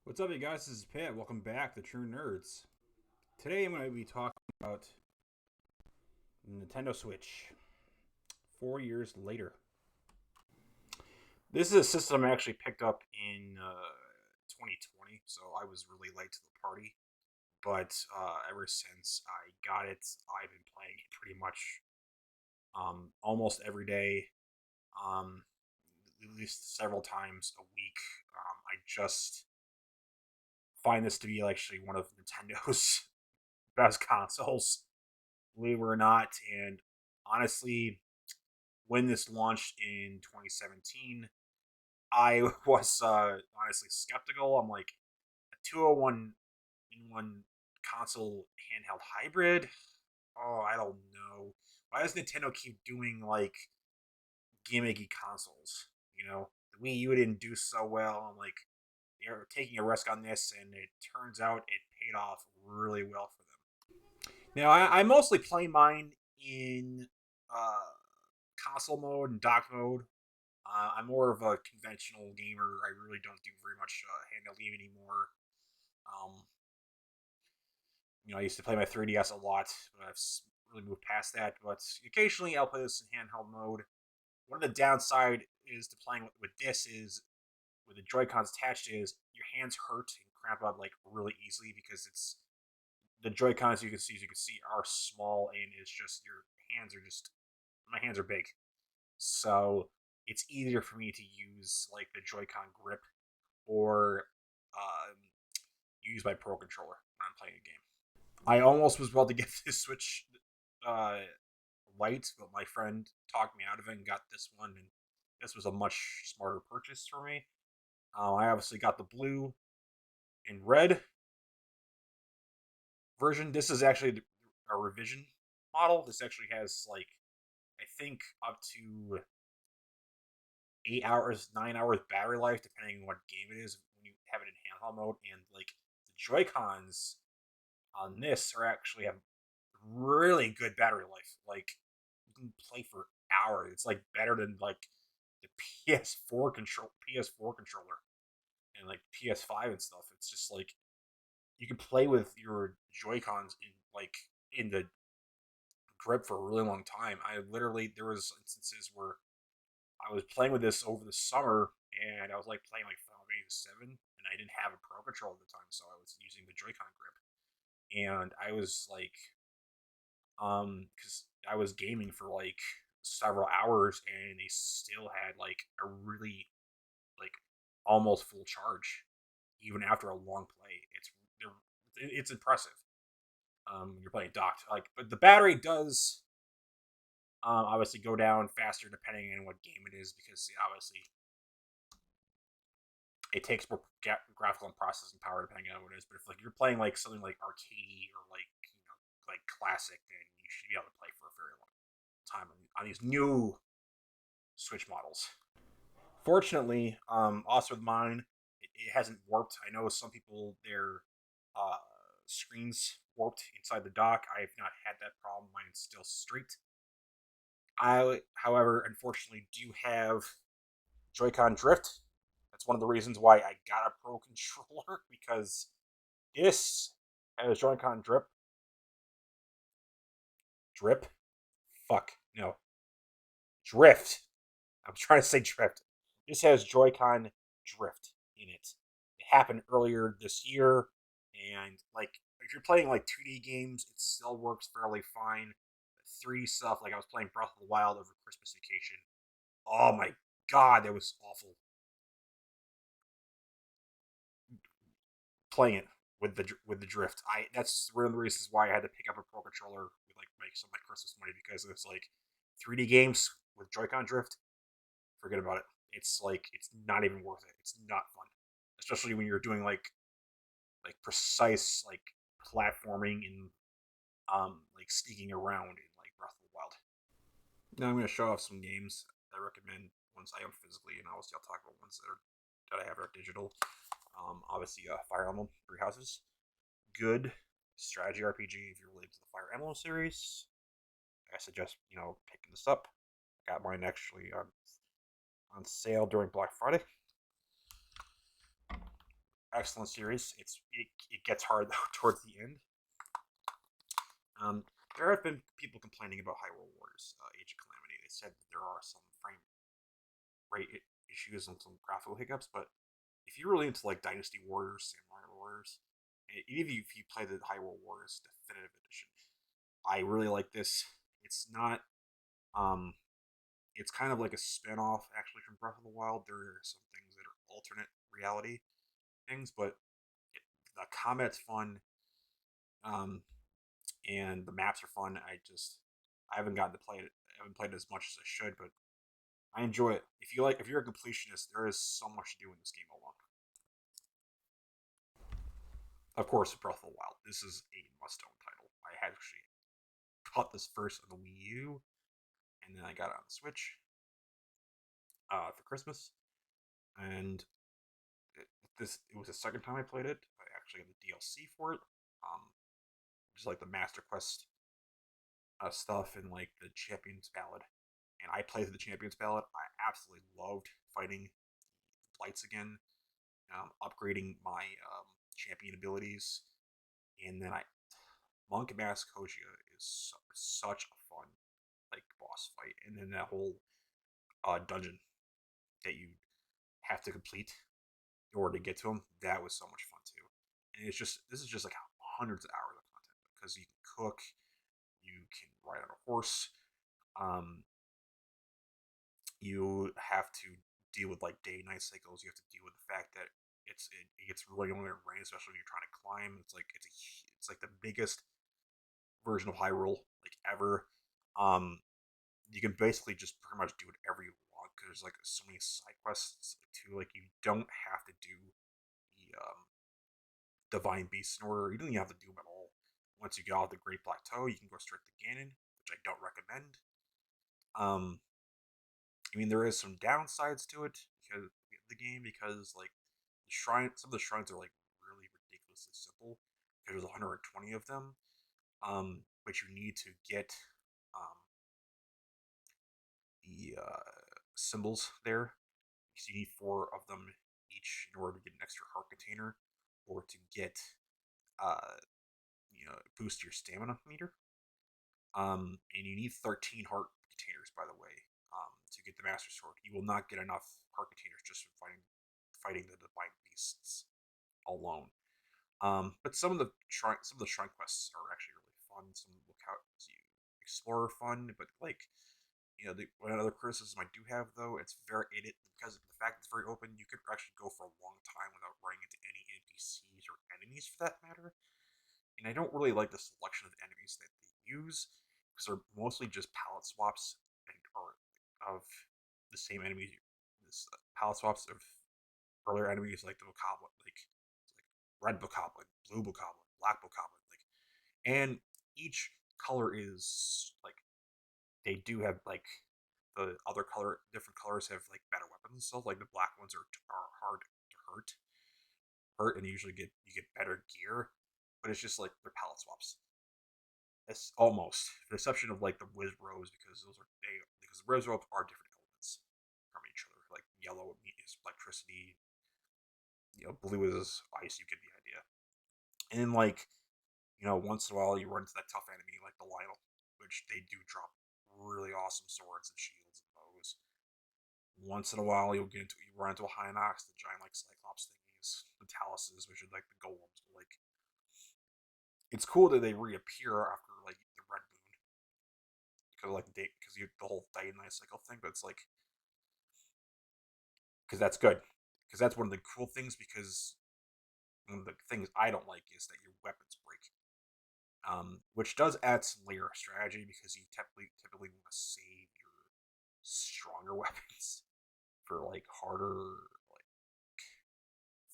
What's up, you guys? This is Pat. Welcome back to True Nerds. Today I'm going to be talking about Nintendo Switch 4 years later. This is a system I actually picked up in 2020, so I was really late to the party. But ever since I got it, I've been playing it pretty much almost every day, um, at least several times a week. I just find this to be actually one of Nintendo's best consoles, believe it or not. And honestly, when this launched in 2017, I was honestly skeptical. I'm like, a 201 in one console handheld hybrid? Oh, I don't know. Why does Nintendo keep doing like gimmicky consoles? The Wii U didn't do so well. I'm like, they're taking a risk on this, and it turns out it paid off really well for them. Now, I mostly play mine in uh, console mode and dock mode. I'm more of a conventional gamer. I really don't do very much handheld game anymore. Um, I used to play my 3DS a lot, but I've really moved past that. But occasionally, I'll play this in handheld mode. One of the downside is to playing with this is with the Joy Cons attached is your hands hurt and cramp up like really easily because it's the Joy Cons you can see are small and it's just your hands are just my hands are big. So it's easier for me to use like the Joy-Con grip or um, use my Pro controller when I'm playing a game. I almost was about to get this Switch uh, Lite, but my friend talked me out of it and got this one, and this was a much smarter purchase for me. I obviously got the blue and red version. This is actually a revision model. This actually has like I think up to 8 hours, 9 hours battery life, depending on what game it is when you have it in handheld mode. And like the Joy Cons on this are actually have really good battery life. Like you can play for hours. It's like better than like the PS4 controller and like PS5 and stuff. It's just like you can play with your Joy Cons in the grip for a really long time. I literally there was instances where I was playing with this over the summer, and I was like playing like Final Fantasy 7, and I didn't have a Pro Controller at the time, so I was using the Joy-Con grip, and I was like, because I was gaming for like several hours, and they still had like a really like almost full charge, even after a long play. It's impressive. You're playing docked, like, but the battery does obviously go down faster depending on what game it is because obviously it takes more graphical and processing power depending on what it is. But if like you're playing like something like arcade or like like classic, then you should be able to play for a very long time on these new Switch models. Fortunately, also with mine, it hasn't warped. I know some people their uh, screens warped inside the dock. I have not had that problem. Mine's still straight. I, however, unfortunately, do have Joy-Con drift. That's one of the reasons why I got a Pro controller because this has Joy-Con drip. Fuck no, drift. I'm trying to say drift. This has Joy-Con drift in it. It happened earlier this year, and like if you're playing like 2D games, it still works fairly fine. 3D stuff, like I was playing Breath of the Wild over Christmas vacation. Oh my god, that was awful. Playing it with the drift. I That's one of the reasons why I had to pick up a Pro controller with like make some of my Christmas money because it's like 3D games with Joy-Con drift. Forget about it. It's not even worth it. It's not fun, especially when you're doing like precise like platforming and like sneaking around in like Breath of the Wild. Now I'm going to show off some games I recommend ones I own physically, and obviously I'll talk about ones that I have are digital. Obviously, Fire Emblem Three Houses, good strategy RPG if you're related to the Fire Emblem series. I suggest picking this up. I got mine actually on sale during Black Friday. excellent series. It gets hard though towards the end. Um, there have been people complaining about Hyrule Warriors Age of Calamity. They said that there are some frame rate issues and some graphical hiccups, but if you're really into like Dynasty Warriors, Samurai Warriors, even if you play the Hyrule Warriors Definitive Edition, I really like this. It's not um it's kind of like a spin-off actually from Breath of the Wild. There are some things that are alternate reality things, but the combat's fun, um, and the maps are fun. I haven't gotten to play it. I haven't played it as much as I should, but I enjoy it. If you're a completionist, there is so much to do in this game alone. Of course, Breath of the Wild. This is a must-own title. I had actually caught this first on the Wii U, and then I got it on the Switch for Christmas, and it was the second time I played it. I actually got the DLC for it, um, just like the Master Quest stuff and like the Champions Ballad. And I played the Champions Ballad. I absolutely loved fighting Blights again, upgrading my champion abilities, and then I Monk Mask Kogia is such a fun like boss fight, and then that whole dungeon that you have to complete in order to get to him. That was so much fun too. And this is just like hundreds of hours of content because you can cook, you can ride on a horse, um, you have to deal with like day night cycles. You have to deal with the fact that it gets really only rain, especially when you're trying to climb. It's like the biggest version of Hyrule like ever. Um, you can basically just pretty much do whatever you want because there's like so many side quests too. Like you don't have to do the divine beasts in order. You don't even have to do them at all. Once you get off the Great Plateau, you can go straight to Ganon, which I don't recommend. Um, I mean, there is some downsides to it because the game because like some of the shrines are like really ridiculously simple because there's 120 of them. But you need to get um, the symbols there. So you need four of them each in order to get an extra heart container or to get uh, boost your stamina meter. And you need 13 heart containers, by the way, to get the Master Sword. You will not get enough heart containers just from fighting the Divine Beasts alone. But some of the shrine quests are actually really fun. Some lookouts you explore are fun, but like another criticism I do have though, because of the fact it's very open. You could actually go for a long time without running into any NPCs or enemies for that matter. And I don't really like the selection of enemies that they use because they're mostly just palette swaps or of the same enemies. This palette swaps of earlier enemies like the Bokoblin, like red Bokoblin, blue Bokoblin, black Bokoblin, like, and each color is like they do have like different colors have like better weapons. So like the black ones are hard to hurt, and you get better gear, but it's just like they're palette swaps. It's almost, with the exception of like the Wiz Rose because the Wiz Rose are different elements from each other. Like yellow is electricity, blue is ice. You get the idea. And then like once in a while you run into that tough enemy like the Lionel, which they do drop really awesome swords and shields and bows. Once in a while you run into a Hinox, the giant like Cyclops thingies, the Taluses, which are like the golems. But like it's cool that they reappear after like the Red Moon because you the whole day and night cycle thing. But it's like because that's good because that's one of the cool things because one of the things I don't like is that your weapons break, which does add some layer of strategy because you typically want to save your stronger weapons for like harder like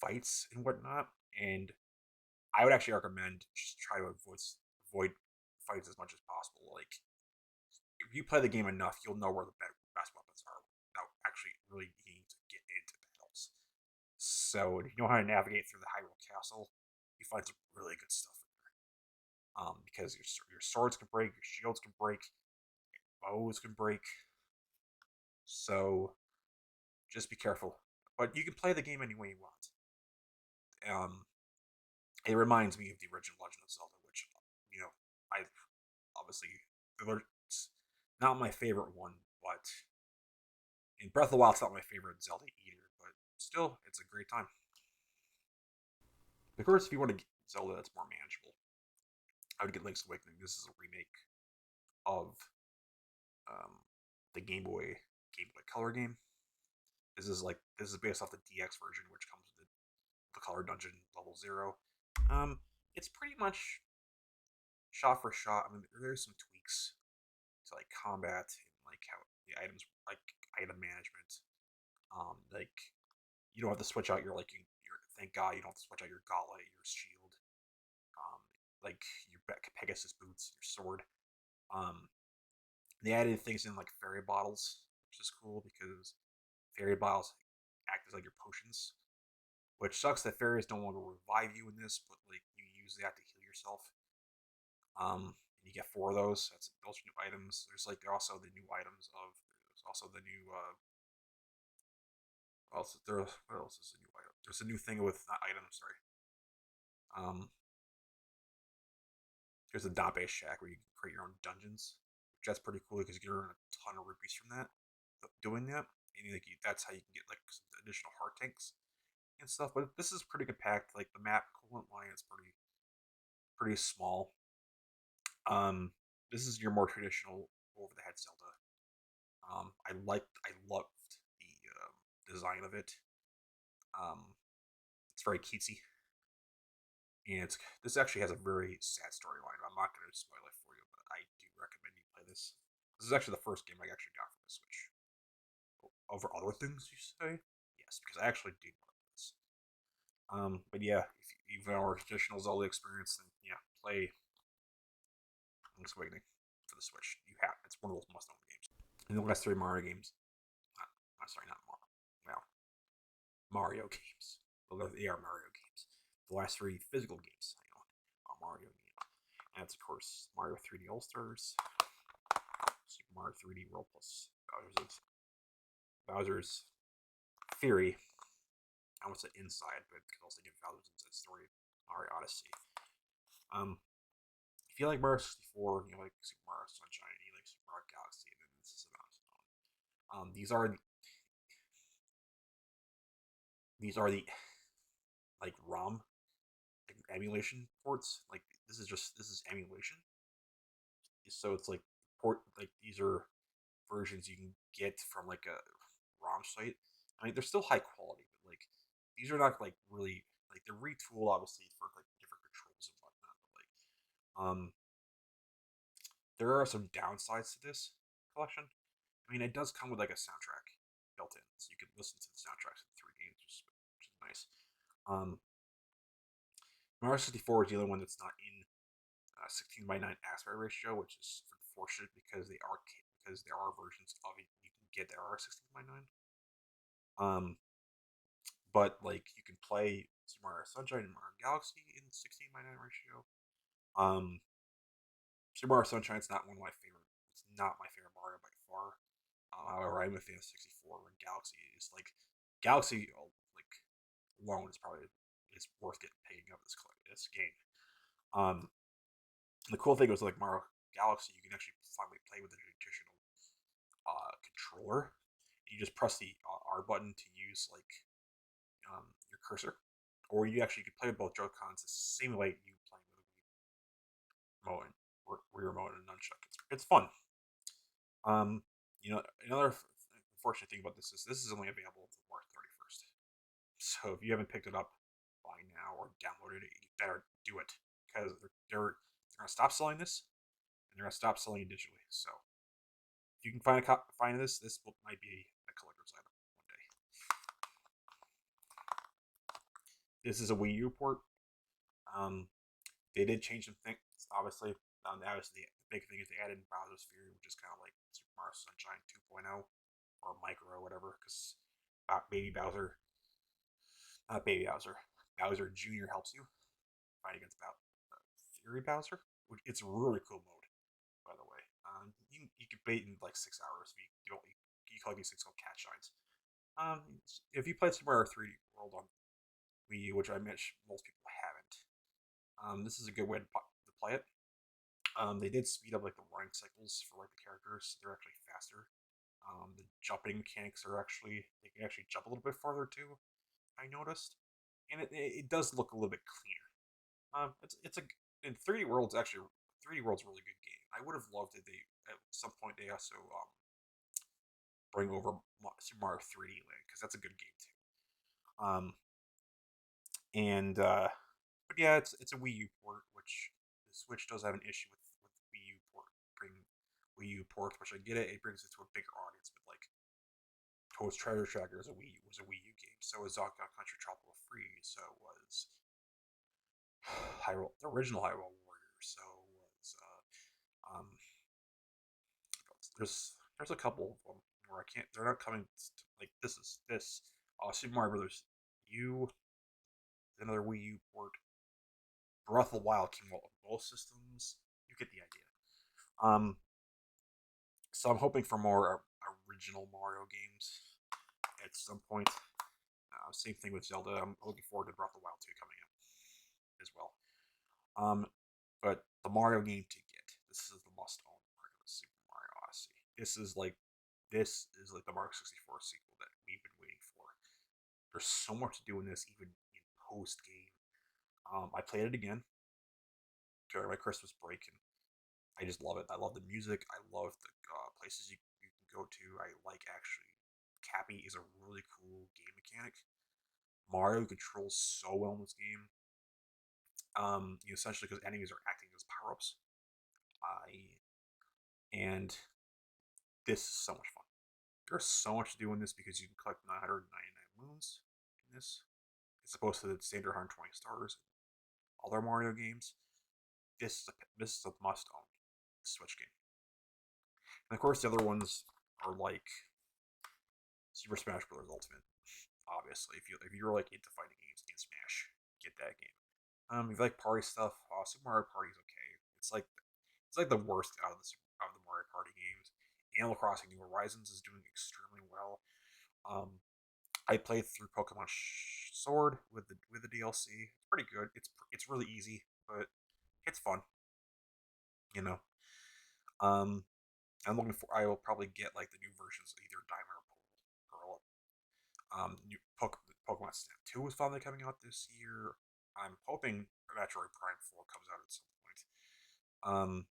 fights and whatnot. And I would actually recommend just try to avoid fights as much as possible. Like if you play the game enough, you'll know where the best weapons are without actually really needing to get into battles. So if you know how to navigate through the Hyrule Castle, you find some really good stuff in there. Because your swords can break, your shields can break, your bows can break. So just be careful. But you can play the game any way you want. Um, it reminds me of the original Legend of Zelda, which you know I obviously it's not my favorite one, but in Breath of the Wild, it's not my favorite Zelda either. But still, it's a great time. Of course, if you want to get Zelda that's more manageable, I would get Link's Awakening. This is a remake of um, the Game Boy Color game. This is based off the DX version, which comes with the Color Dungeon Level 0. Um, it's pretty much shot for shot. I mean, there's some tweaks to like combat and like how the items, like item management. Like you don't have to switch out your thank God you don't have to switch out your gauntlet, your shield, um, like your Pegasus boots, your sword. Um, they added things in like fairy bottles, which is cool because fairy bottles act as like your potions. Which sucks that fairies don't want to revive you in this, but like you use that to heal yourself. And you get four of those. Those are new items. There's also the new items of. There's also the new. What else is a new item? There's a new thing with not items. Sorry. Um, there's a Dabe Shack where you can create your own dungeons, which that's pretty cool because you can earn a ton of rupees from that. Doing that, and that's how you can get like some additional heart tanks and stuff. But this is pretty compact. Like the map coolant line is pretty small. Um, this is your more traditional over the head Zelda. I loved the design of it. Um, it's very cutesy, and this actually has a very sad storyline. I'm not going to spoil it for you, but I do recommend you play this. This is actually the first game I actually got for the Switch. Over other things, you say? Yes, because I actually do love this. But yeah, if you've our traditional Zelda experience, then yeah, play Link's Awakening for the Switch. You have it's one of those must-own games. And the last three Mario games, not Mario. Well, Mario games. Well, they are Mario games. The last three physical games I own are Mario games. And it's, of course, Mario 3D All Stars, Super Mario 3D World Plus Bowser's Fury. I almost said Inside, but it could also give Bowser's Inside Story, Mario Odyssey. Um, if you like Mario 64, you like Super Mario Sunshine, you like Super Mario Galaxy, then this is about its own. These are the like ROM like emulation ports. Like this is emulation. So it's like these are versions you can get from like a ROM site. I mean, they're still high quality, but like these are not like really like they're retooled obviously for like different controls and whatnot. But like there are some downsides to this collection. I mean, it does come with like a soundtrack built in, so you can listen to the soundtracks of the three games, which is nice. Um, Mario 64 is the only one that's not in 16 by 9 aspect ratio, which is unfortunate because there are versions of it you can get that are 16 by 9. Um, but like you can play Super Mario Sunshine and Mario Galaxy in 16 by 9 ratio. Um, Super Mario Sunshine is not one of my favorite. It's not my favorite Mario by far. However, I'm a fan of 64. And Galaxy is like Galaxy like alone is worth getting paid up this game. Um, the cool thing was like Mario Galaxy, you can actually finally play with the traditional controller. You just press the R button to use like your cursor, or you actually could play with both Joy Cons to simulate you playing with a Wii remote Wii remote and a nunchuck. It's fun. Um, another unfortunate thing about this is only available until March 31st. So if you haven't picked it up by now or downloaded it, you better do it because they're gonna stop selling this and they're gonna stop selling it digitally. So if you can find this might be a collector's item one day. This is a Wii U port. Um, they did change some things, obviously. That was the big thing is they added Bowser's Fury, which is kind of like Super Mario Sunshine 2.0 or Micro or whatever, because Baby Bowser, not Baby Bowser, Bowser Jr. helps you fight against Fury Bowser. Which it's a really cool mode, by the way. You can bait in like 6 hours. You collect these things called cat shines. If you played Super Mario 3D World on Wii U, which I mentioned most people haven't. This is a good way to play it. They did speed up like the running cycles for like the characters; they're actually faster. The jumping mechanics are actually they can actually jump a little bit farther too. I noticed, and it does look a little bit cleaner. It's a in 3D World's actually 3D World's a really good game. I would have loved it. They at some point they also bring over Super Mario 3D Land because that's a good game too. Um, and but yeah, it's a Wii U port, which the Switch does have an issue with Wii U port bring Wii U ports, which I get it. It brings it to a bigger audience, but like Toad's Treasure Tracker is a Wii U game. So was Donkey Kong Country Tropical Freeze. So was Hyrule, the original Hyrule Warriors. So was there's a couple of them where I can't. They're not coming. Like this. Super Mario Brothers. You another Wii U port. Breath of the Wild came out on both systems. You get the idea. Um, so I'm hoping for more original Mario games at some point. Same thing with Zelda. I'm looking forward to Breath of the Wild 2 coming out as well. Um, but the Mario game to get. This is the must-own Mario Super Mario Odyssey. This is like the Mario 64 sequel that we've been waiting for. There's so much to do in this, even in post game. I played it again during my Christmas break, and I just love it. I love the music. I love the places you can go to. I like actually. Cappy is a really cool game mechanic. Mario controls so well in this game. Essentially because enemies are acting as power ups. I and this is so much fun. There's so much to do in this because you can collect 999 moons in this, as opposed to the standard 120 stars in other Mario games. This is a must own Switch game. And of course, the other ones are like Super Smash Bros. Ultimate. Obviously, if you're like into fighting games in Smash, get that game. If you like party stuff, Super Mario Party is okay. It's like the worst out of the Mario Party games. Animal Crossing New Horizons is doing extremely well. Um, I played through Pokemon Sword with the DLC. It's pretty good. It's really easy, but it's fun. You know. Um, I'm looking for. I will probably get like the new versions of either Diamond or Pearl. New Pokemon Snap 2 is finally coming out this year. I'm hoping Metroid Prime 4 comes out at some point. Um,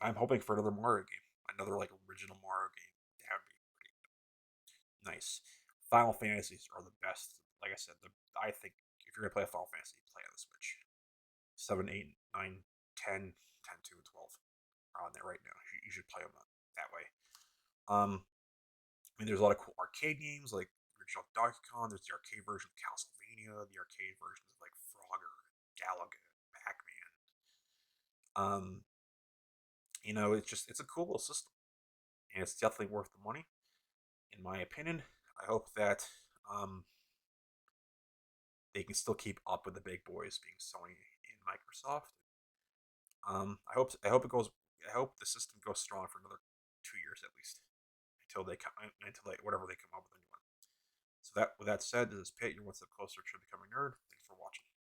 I'm hoping for another Mario game, another like original Mario game. That would be pretty nice. Final Fantasies are the best. Like I said, I think if you're gonna play a Final Fantasy, play on the Switch. 7, 8, 9, 10, 10, 2, and 12 are on there right now. You should play them that way. I mean, there's a lot of cool arcade games like original Donkey Kong. There's the arcade version of Castlevania, the arcade versions of like Frogger, Galaga, Pac-Man. Um, it's a cool little system, and it's definitely worth the money, in my opinion. I hope that um, they can still keep up with the big boys, being Sony and Microsoft. I hope it goes. I hope the system goes strong for another 2 years at least, until they whatever they come up with a new one. So that with that said, this is Pit. You're one step closer to becoming a nerd. Thanks for watching.